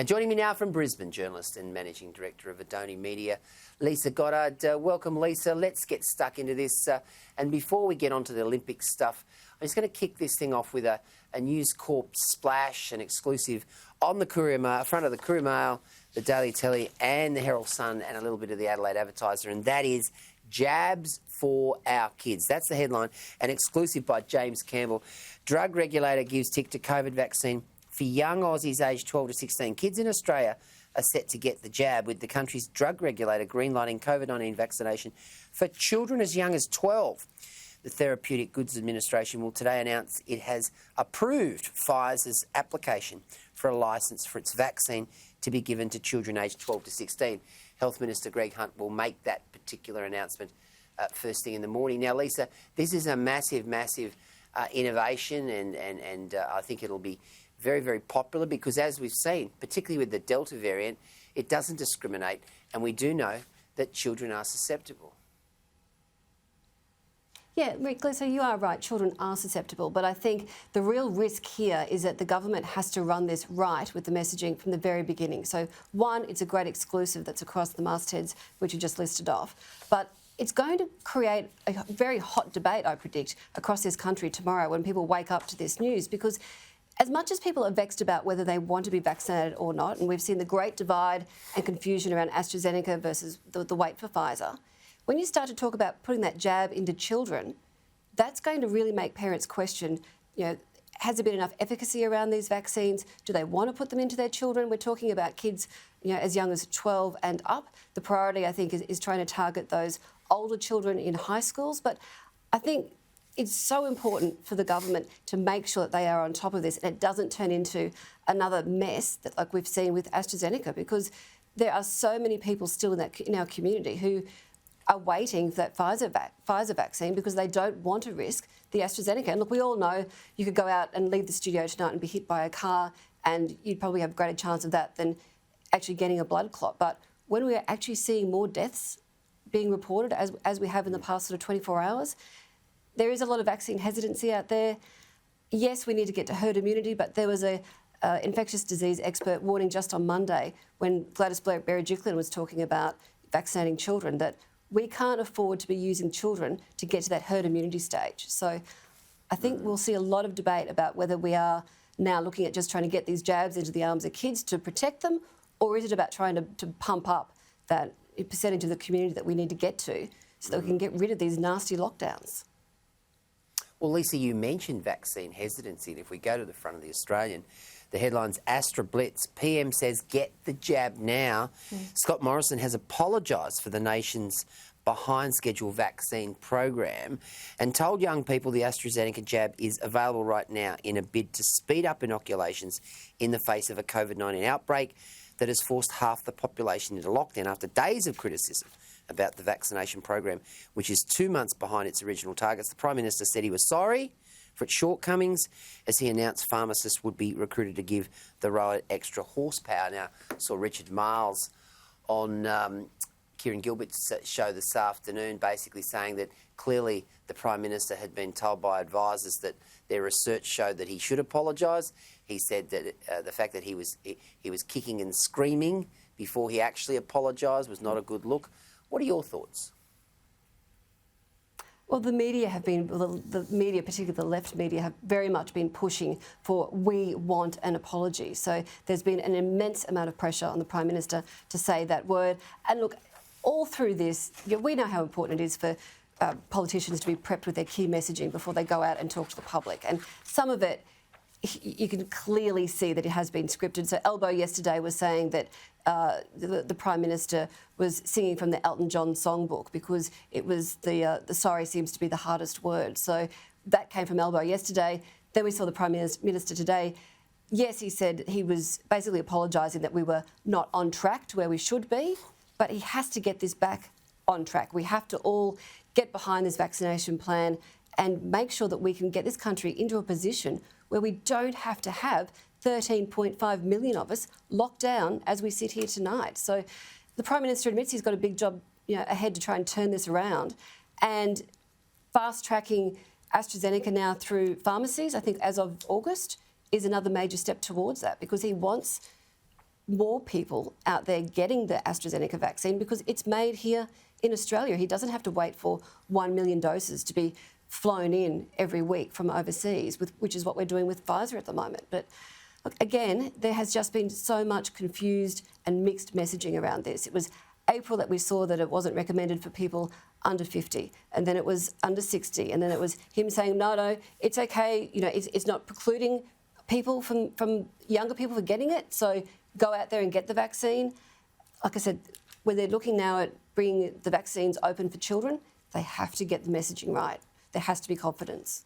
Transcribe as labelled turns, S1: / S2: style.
S1: And joining me now from Brisbane, journalist and managing director of Adoni Media, Lisa Goddard. Welcome, Lisa. Let's get stuck into this. And before we get onto the Olympic stuff, I'm just going to kick this thing off with a News Corp splash, an exclusive on the Courier Mail, front of the Courier Mail, the Daily Telly and the Herald Sun, and a little bit of the Adelaide Advertiser, and that is Jabs for Our Kids. That's the headline, an exclusive by James Campbell. Drug regulator gives tick to COVID vaccine for young Aussies aged 12 to 16. Kids in Australia are set to get the jab, with the country's drug regulator greenlighting COVID-19 vaccination for children as young as 12. The Therapeutic Goods Administration will today announce it has approved Pfizer's application for a licence for its vaccine to be given to children aged 12 to 16. Health Minister Greg Hunt will make that particular announcement first thing in the morning. Now, Lisa, this is a massive innovation, and I think it'll be very, very popular because, as we've seen, particularly with the Delta variant, it doesn't discriminate, and we do know that children are susceptible.
S2: Yeah, Rick, so you are right, children are susceptible, but I think the real risk here is that the government has to run this right with the messaging from the very beginning. So, one, it's a great exclusive that's across the mastheads, which you just listed off, but it's going to create a very hot debate, I predict, across this country tomorrow when people wake up to this news, because as much as people are vexed about whether they want to be vaccinated or not, and we've seen the great divide and confusion around AstraZeneca versus the wait for Pfizer, when you start to talk about putting that jab into children, that's going to really make parents question, has there been enough efficacy around these vaccines? Do they want to put them into their children? We're talking about kids, as young as 12 and up. The priority, I think, is trying to target those older children in high schools. But I think it's so important for the government to make sure that they are on top of this and it doesn't turn into another mess that, like we've seen with AstraZeneca, because there are so many people still in our community who are waiting for that Pfizer vaccine because they don't want to risk the AstraZeneca. And look, we all know you could go out and leave the studio tonight and be hit by a car, and you'd probably have a greater chance of that than actually getting a blood clot. But when we're actually seeing more deaths being reported, as we have in the past sort of 24 hours, there is a lot of vaccine hesitancy out there. Yes, we need to get to herd immunity, but there was a infectious disease expert warning just on Monday when Gladys Berejiklian was talking about vaccinating children that we can't afford to be using children to get to that herd immunity stage. So I think we'll see a lot of debate about whether we are now looking at just trying to get these jabs into the arms of kids to protect them, or is it about trying to pump up that percentage of the community that we need to get to so that we can get rid of these nasty lockdowns.
S1: Well, Lisa, you mentioned vaccine hesitancy. And if we go to the front of the Australian, the headline's Astra Blitz. PM says get the jab now. Scott Morrison has apologised for the nation's behind-schedule vaccine program and told young people the AstraZeneca jab is available right now in a bid to speed up inoculations in the face of a COVID-19 outbreak that has forced half the population into lockdown after days of criticism about the vaccination program, which is 2 months behind its original targets. The Prime Minister said he was sorry for its shortcomings as he announced pharmacists would be recruited to give the role extra horsepower. Now, I saw Richard Miles on Kieran Gilbert's show this afternoon basically saying that clearly the Prime Minister had been told by advisors that their research showed that he should apologise. He said that the fact that he was kicking and screaming before he actually apologised was not a good look. What are your thoughts?
S2: Well, the media, particularly the left media, have very much been pushing for we want an apology. So there's been an immense amount of pressure on the Prime Minister to say that word. And look, all through this, we know how important it is for politicians to be prepped with their key messaging before they go out and talk to the public. And some of it, you can clearly see that it has been scripted. So Elbow yesterday was saying that the Prime Minister was singing from the Elton John songbook because it was the sorry seems to be the hardest word. So that came from Elbow yesterday. Then we saw the Prime Minister today. Yes, he said he was basically apologising that we were not on track to where we should be, but he has to get this back on track. We have to all get behind this vaccination plan and make sure that we can get this country into a position where we don't have to have 13.5 million of us locked down as we sit here tonight. So the Prime Minister admits he's got a big job ahead to try and turn this around. And fast-tracking AstraZeneca now through pharmacies, I think as of August, is another major step towards that, because he wants more people out there getting the AstraZeneca vaccine because it's made here in Australia. He doesn't have to wait for 1 million doses to be flown in every week from overseas, which is what we're doing with Pfizer at the moment. But look, again, there has just been so much confused and mixed messaging around this. It was April that we saw that it wasn't recommended for people under 50, and then it was under 60, and then it was him saying, no, it's okay, it's not precluding people from younger people from getting it, so go out there and get the vaccine. Like I said, when they're looking now at bringing the vaccines open for children, they have to get the messaging right. There has to be confidence.